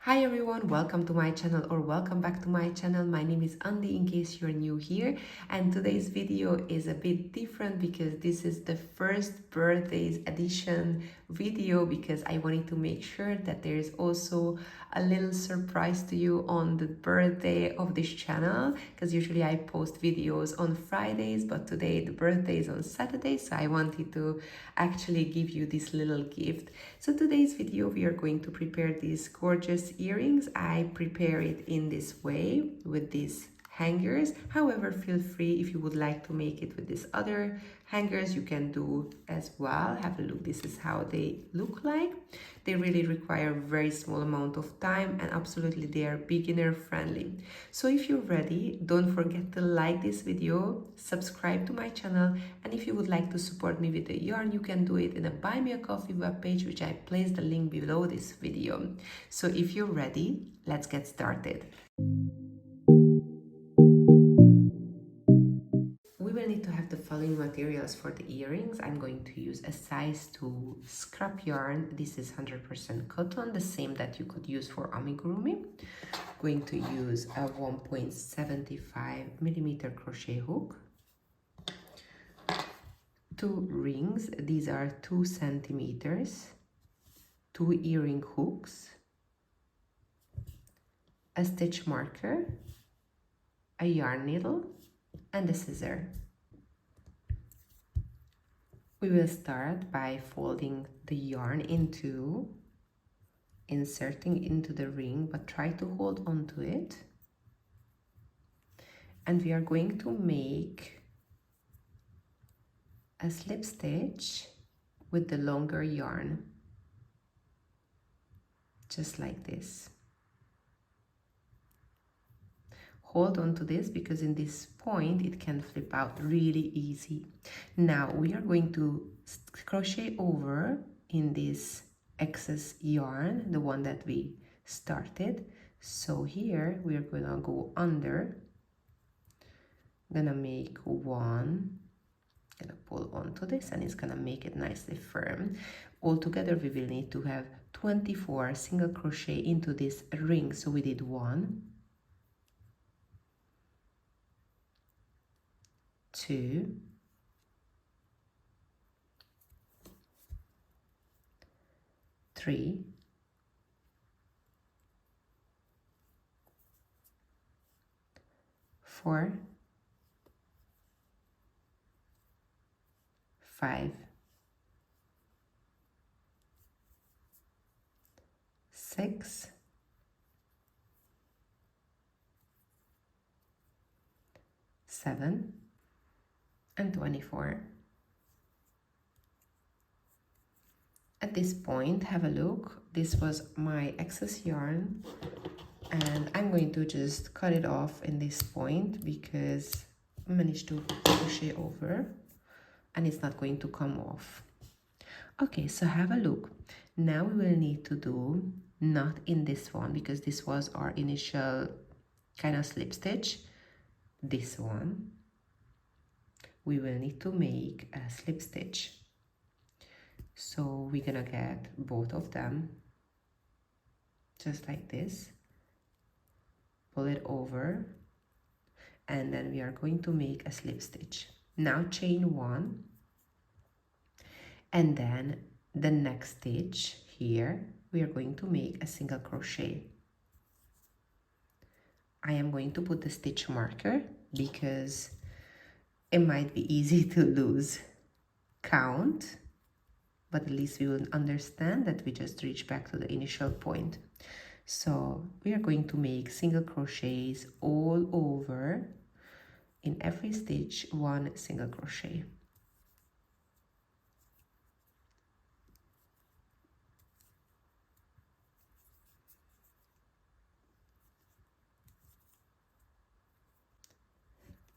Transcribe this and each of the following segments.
Hi everyone, welcome to my channel or welcome back to my channel. My name is Andy in case you're new here, and today's video is a bit different because this is the first birthdays edition video because I wanted to make sure that there's also a little surprise to you on the birthday of this channel, because usually I post videos on Fridays, but today the birthday is on Saturday, so I wanted to actually give you this little gift. So today's video we are going to prepare these gorgeous earrings. I prepare it in this way with these hangers. However, feel free if you would like to make it with these other hangers, you can do as well. Have a look. This is how they look like. They really require a very small amount of time and absolutely they are beginner friendly. So if you're ready, don't forget to like this video, subscribe to my channel, and if you would like to support me with the yarn, you can do it in a Buy Me a Coffee webpage, which I placed the link below this video. So if you're ready, let's get started. We will need to have the following materials for the earrings. I'm going to use a size 2 scrap yarn. This is 100% cotton, the same that you could use for amigurumi. Going to use a 1.75 millimeter crochet hook. 2 rings, these are 2 centimeters. 2 earring hooks. A stitch marker. A yarn needle. And a scissor. We will start by folding the yarn into, inserting into the ring, but try to hold on to it. And we are going to make a slip stitch with the longer yarn, just like this. Hold on to this because in this point it can flip out really easy. Now we are going to crochet over in this excess yarn, the one that we started. So here we are gonna go under, gonna make one, gonna pull onto this, and it's gonna make it nicely firm. Altogether we will need to have 24 single crochet into this ring. So we did 1, 2, 3, 4, 5, 6, 7, and 24. At this point, have a look. This was my excess yarn, and I'm going to just cut it off in this point because I managed to crochet over and it's not going to come off. Okay, so have a look. Now we will need to do, not in this one because this was our initial kind of slip stitch, this one. We will need to make a slip stitch. So we're gonna get both of them, just like this, pull it over, and then we are going to make a slip stitch. Now chain 1, and then the next stitch here, we are going to make a single crochet. I am going to put the stitch marker because it might be easy to lose count, but at least we will understand that we just reach back to the initial point. So we are going to make single crochets all over, in every stitch 1 single crochet.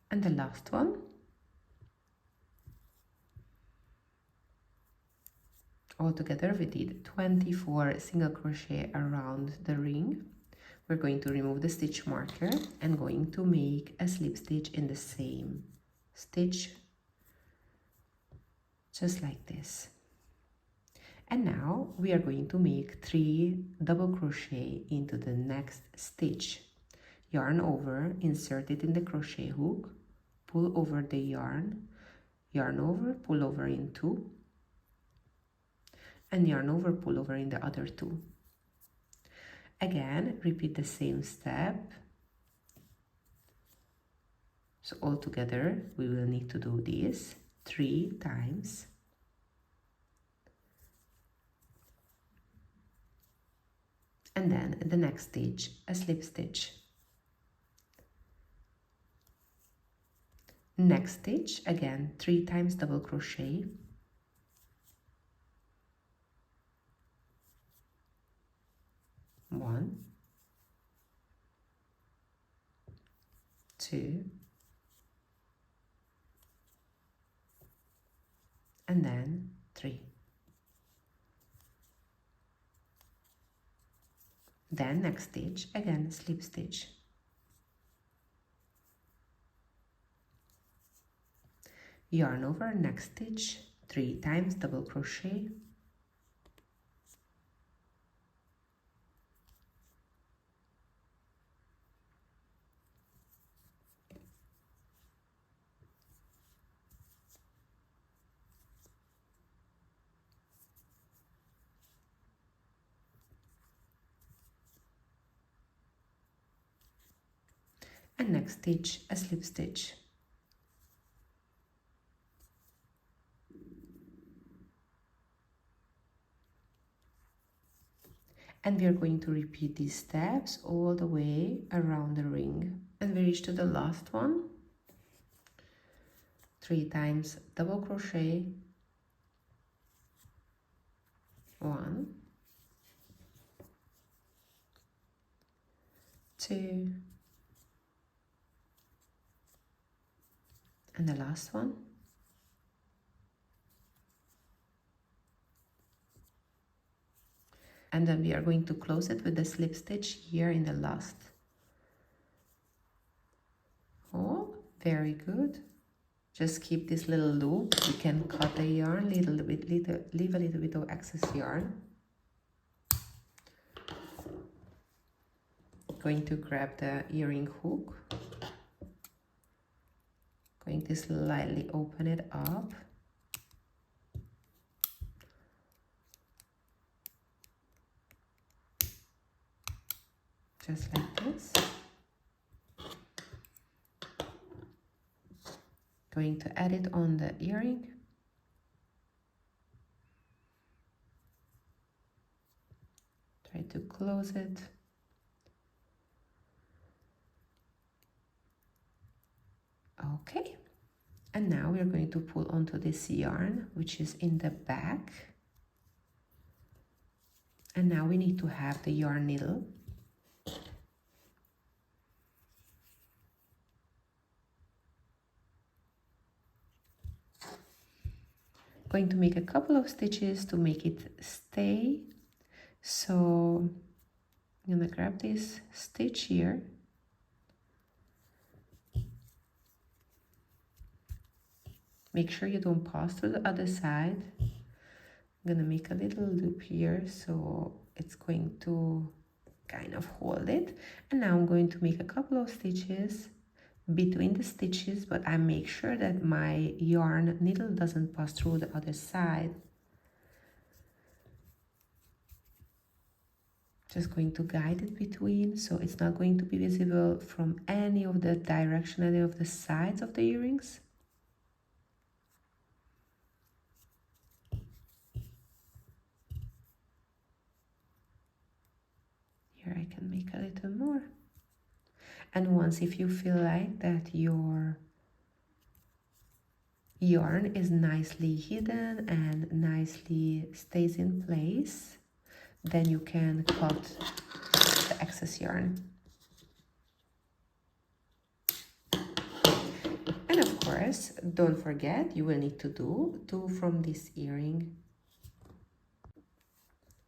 And the last one. Altogether we did 24 single crochet around the ring. We're going to remove the stitch marker and going to make a slip stitch in the same stitch, just like this. And now we are going to make 3 double crochet into the next stitch. Yarn over, insert it in the crochet hook, pull over the yarn, yarn over, pull over in 2, and yarn over, pull over in the other 2. Again, repeat the same step. So all together we will need to do this 3 times. And then the next stitch, a slip stitch. Next stitch, again 3 times double crochet. One, 2, and then 3. Then next stitch, again slip stitch. Yarn over, next stitch, 3 times double crochet. And next stitch, a slip stitch. And we are going to repeat these steps all the way around the ring. And we reach to the last one. 3 times double crochet. 1, 2, and the last one. And then we are going to close it with the slip stitch here in the last. Oh, very good. Just keep this little loop. You can cut the yarn leave a little bit of excess yarn. Going to grab the earring hook. Going to slightly open it up. Just like this. Going to add it on the earring. Try to close it. Okay. And now we're going to pull onto this yarn, which is in the back. And now we need to have the yarn needle. Going to make a couple of stitches to make it stay. So I'm gonna grab this stitch here. Make sure you don't pass through the other side. I'm gonna make a little loop here so it's going to kind of hold it. And now I'm going to make a couple of stitches between the stitches, but I make sure that my yarn needle doesn't pass through the other side. Just going to guide it between, so it's not going to be visible from any of the direction, any of the sides of the earrings. Here I can make a little more. And once, if you feel like that your yarn is nicely hidden and nicely stays in place, then you can cut the excess yarn. And of course, don't forget, you will need to do 2 from this earring.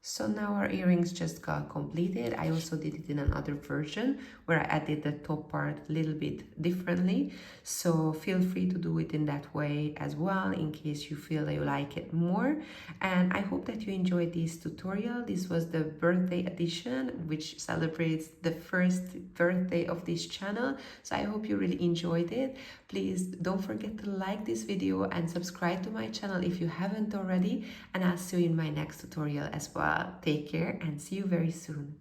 So now our earrings just got completed. I also did it in another version where I added the top part a little bit differently. So feel free to do it in that way as well in case you feel you like it more. And I hope that you enjoyed this tutorial. This was the birthday edition, which celebrates the first birthday of this channel. So I hope you really enjoyed it. Please don't forget to like this video and subscribe to my channel if you haven't already. And I'll see you in my next tutorial as well. Take care and see you very soon.